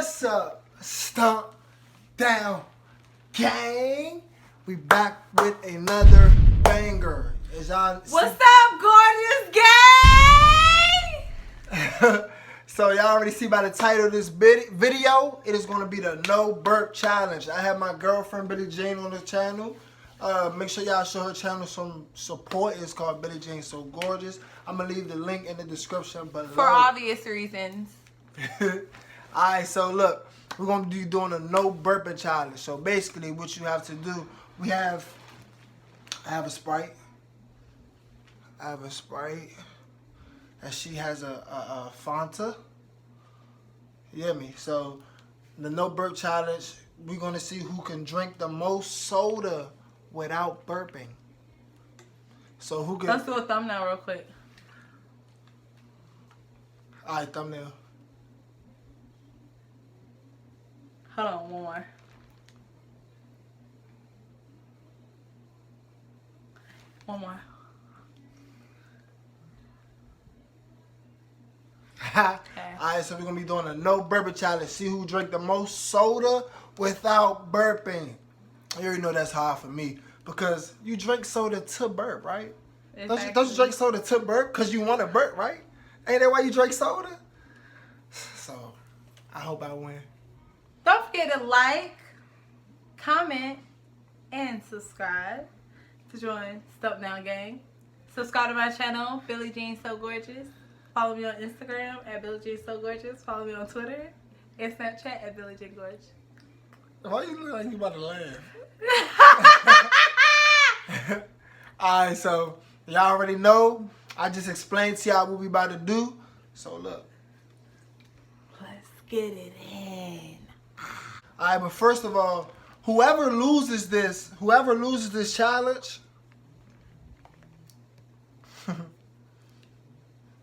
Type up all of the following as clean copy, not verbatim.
What's up, Stomp Down Gang? We back with another banger. What's up, gorgeous gang? So y'all already see by the title of this video, it is going to be the No Burp Challenge. I have my girlfriend Billie Jean on the channel. Make sure y'all show her channel some support. It's called Billie Jean So Gorgeous. I'm going to leave the link in the description below. For obvious reasons. Alright, so look, we're going to be doing a no burping challenge. So basically what you have to do, I have a Sprite. And she has a Fanta. You hear me? So the no burp challenge, we're going to see who can drink the most soda without burping. So who can... Let's do a thumbnail real quick. Alright, thumbnail. Hold on, one more. One more. Alright, so we're going to be doing a no burping challenge. See who drink the most soda without burping. You already know that's hard for me. Because you drink soda to burp, right? Exactly. Don't you drink soda to burp? Because you want to burp, right? Ain't that why you drink soda? So, I hope I win. Don't forget to like, comment, and subscribe to join Stumpdown Gang. Subscribe to my channel, Billie Jean So Gorgeous. Follow me on Instagram at Billie Jean So Gorgeous. Follow me on Twitter and Snapchat at Billie Jean Gorgeous. Why you look like you about to laugh? Alright, so y'all already know. I just explained to y'all what we about to do. So look. Let's get it in. Alright, but first of all, whoever loses this challenge,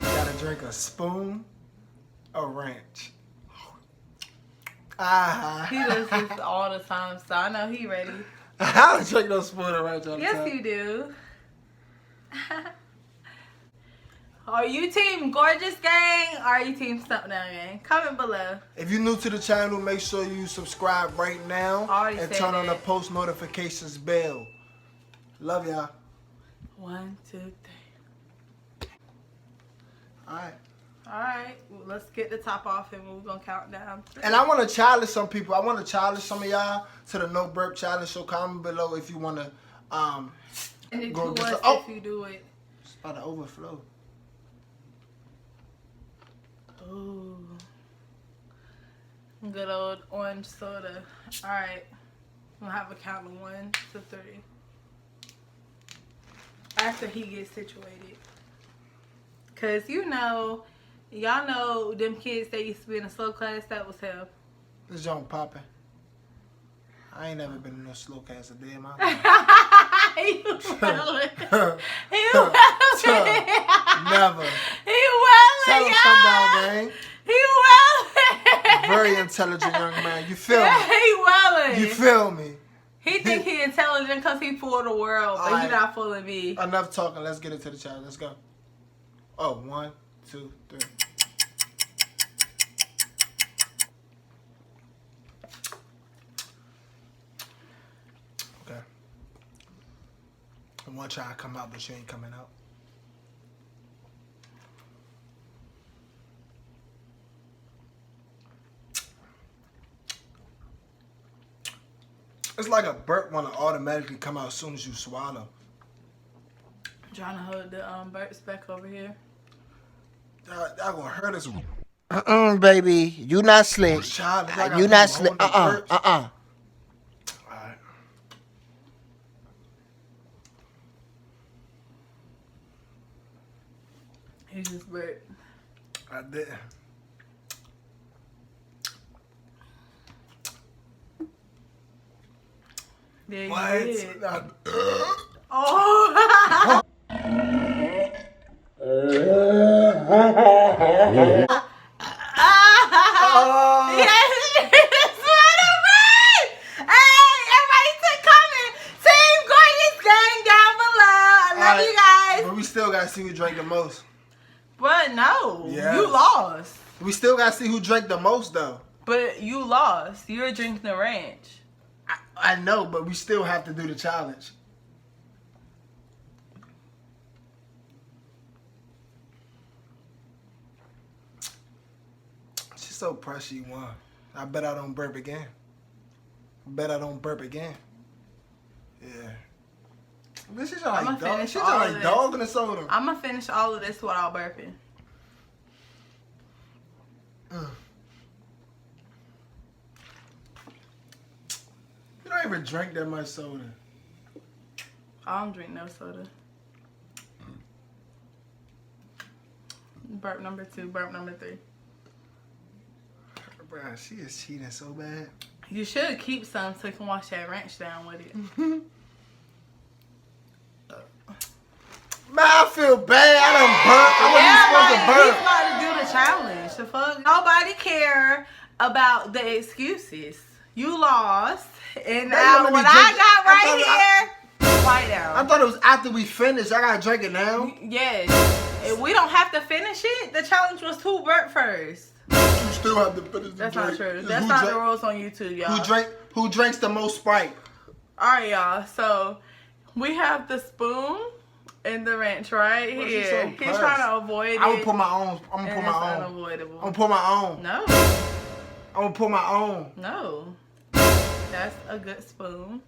gotta drink a spoon of ranch. He does this all the time, so I know he ready. I don't drink no spoon of ranch all the time. Yes, you do. Are you team Gorgeous Gang or are you team Stumpdown Gang? Comment below. If you're new to the channel, make sure you subscribe right now and turn on the post notifications bell. Love y'all. 1, 2, 3. Alright. Alright, well, let's get the top off and we're going to count down. And I want to challenge some people. I want to challenge some of y'all to the no burp challenge. So comment below if you want to and go get get if you do it. It's about to overflow. Ooh. Good old orange soda. Alright. We'll have a count of 1 to 3. After he gets situated. Cause you know, y'all know them kids that used to be in a slow class, that was him. This junk popping. I ain't never been in no slow class a day in my life. He wellin'. He wellin'. Never. He wellin', Tell him Stumpdown Gang. He wellin'. Very intelligent young man. You feel me? He wellin'. You feel me? He think he intelligent because he fooled the world, but he not fooling me. Enough talking. Let's get into the challenge. Let's go. Oh, 1, 2, 3. Okay. I'm gonna try to come out, but she ain't coming out. It's like a burp want to automatically come out as soon as you swallow. I'm trying to hold the burps back over here. That gonna hurt us. Baby, you not slick. You not slick. Alright. He just burped. I did. Yeah, you What? did. Oh. Still gotta see who drank the most. But no, yes. You lost. We still gotta see who drank the most though. But you lost. You're drinking the ranch. I know, but we still have to do the challenge. She's so pressed she won. I bet I don't burp again. Yeah. This is like dog. She's just like dog in the soda. I'm gonna finish all of this without burping. You don't even drink that much soda. I don't drink no soda. Burp number 2, burp number 3. Bruh, she is cheating so bad. You should keep some so you can wash that ranch down with it. Man, I feel bad. I done burped. I wasn't supposed to burp. He's about to do the challenge. The fuck? Nobody care about the excuses. You lost. And now what I got right here, quiet down. I thought it was after we finished. I gotta drink it now. Yes. If we don't have to finish it. The challenge was 2 burp first. You still have to finish the That's drink. not true. That's not the rules on YouTube, y'all. Who drinks the most Sprite? Alright, y'all. So, we have the spoon and the ranch right here. So He's trying to avoid it. I'm gonna put my own. I'm gonna put my own. Unavoidable. I'm gonna put my own. No. I'm gonna put my own. No. That's a good spoon.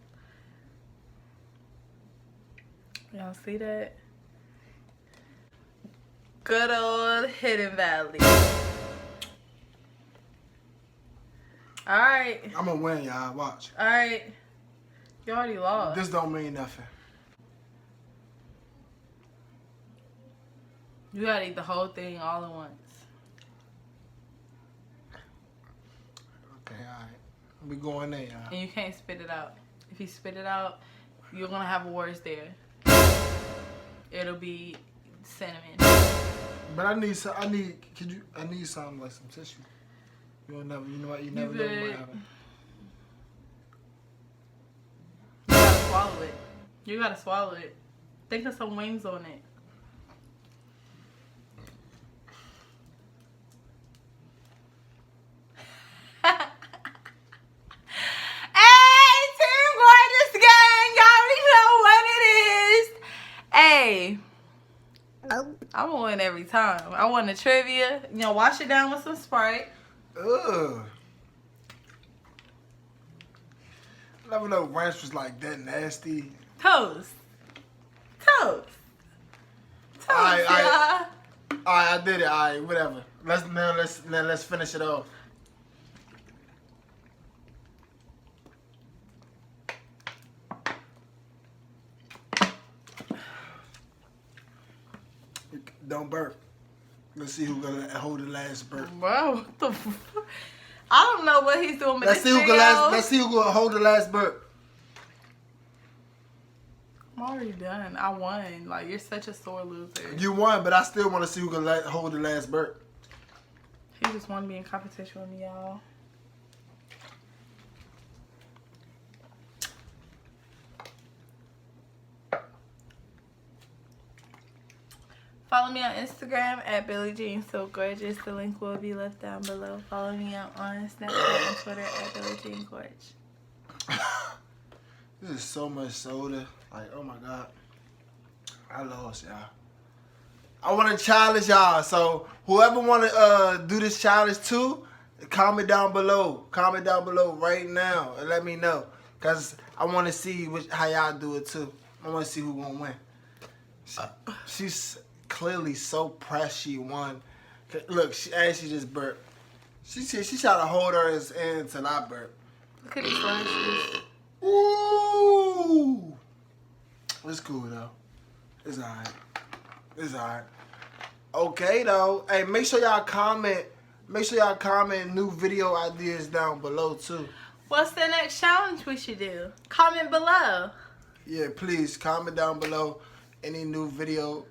Y'all see that? Good old Hidden Valley. Alright. I'm gonna win, y'all. Watch. Alright. You already lost. This don't mean nothing. You gotta eat the whole thing all at once. Okay, alright. We going there, y'all. And you can't spit it out. If you spit it out, you're gonna have words there. It'll be cinnamon. But I need some. I need something like some tissue. You never know what happened. You gotta swallow it. You gotta swallow it. Think of some wings on it. Hey, I'm gonna win every time. I won the trivia. You know, wash it down with some Sprite. Ugh. I never know ranch was like that nasty. Toast. Alright, I did it. Alright, whatever. Let's finish it off. Don't burp. Let's see who's gonna hold the last burp. Bro, what the fuck? I don't know what he's doing, but Let's see who's gonna hold the last burp. I'm already done. I won. Like, you're such a sore loser. You won, but I still want to see who's gonna hold the last burp. He just want to be in competition with me, y'all. Follow me on Instagram at BillieJeanSoGorgeous. The link will be left down below. Follow me on Snapchat and Twitter at BillieJeanGorge. This is so much soda. Like, oh my God. I lost, y'all. I want to challenge y'all. So, whoever want to do this challenge too, comment down below. Comment down below right now and let me know. Because I want to see how y'all do it too. I want to see who gonna win. She's clearly so pressed she won. Look, she just burped. She tried to hold hers in until I burp. Look at these lashes. Ooh. It's cool though. It's alright. It's alright. Okay though. Hey, make sure y'all comment. Make sure y'all comment new video ideas down below too. What's the next challenge we should do? Comment below. Yeah, please comment down below any new video,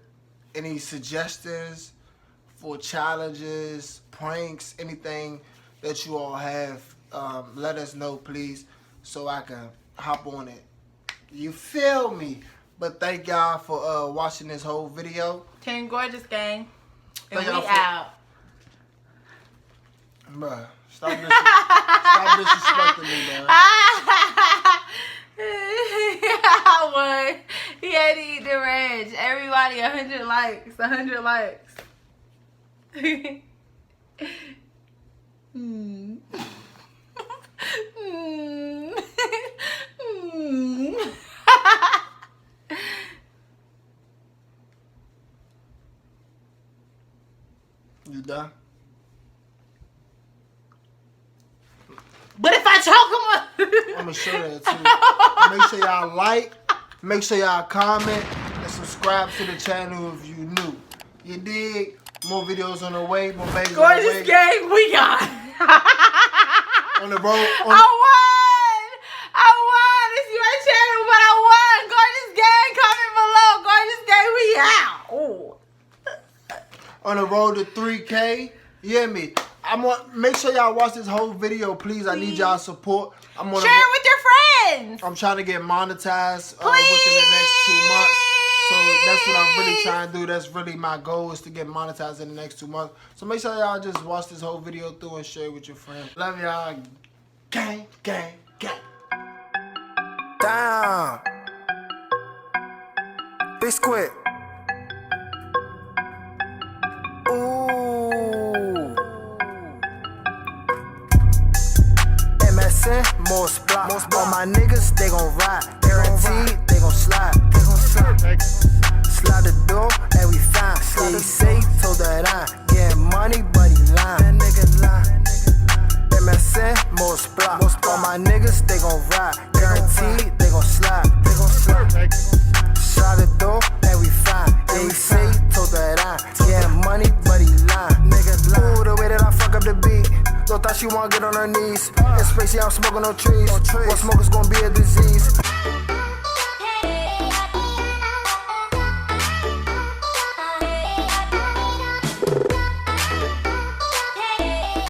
any suggestions for challenges, pranks, anything that you all have. Let us know, please, so I can hop on it. You feel me? But thank y'all for watching this whole video. Team Gorgeous Gang. And Thank we y'all for- out. Bruh, stop disrespecting me, man. I won. He had to eat the ranch. Everybody, 100 likes. 100 likes. You done? But if I choke him up, I'm gonna show that too. Make sure y'all like, make sure y'all comment, and subscribe to the channel if you new. You dig? More videos on the way, more babies on the way. Gorgeous gang, we got. On the road. I won! It's your channel, but I won! Gorgeous gang, comment below. Gorgeous gang, we out. Ooh. On the road to 3K. You hear me? Make sure y'all watch this whole video, please. I need y'all support. Share it with your friends. I'm trying to get monetized within the next 2 months. So that's what I'm really trying to do. That's really my goal, is to get monetized in the next 2 months. So make sure y'all just watch this whole video through and share it with your friends. Love y'all. Gang, gang, gang. Damn. Big Squidd. Ooh. MSN, more spot. All my niggas, they gon' ride. Guaranteed, they gon' slide. Slide the door, and we fine. He say, told that I getting money, but he lying. MSN, more spot. All my niggas, they gon' ride. Guaranteed, they gon' slide. Slide the door, and we fine. He say, told that I getting money, but he lying. Ooh, the way that I fuck up the beat. Thought she wanna get on her knees. In space, yeah, I'm smoking no trees. What smoke is gonna be a disease.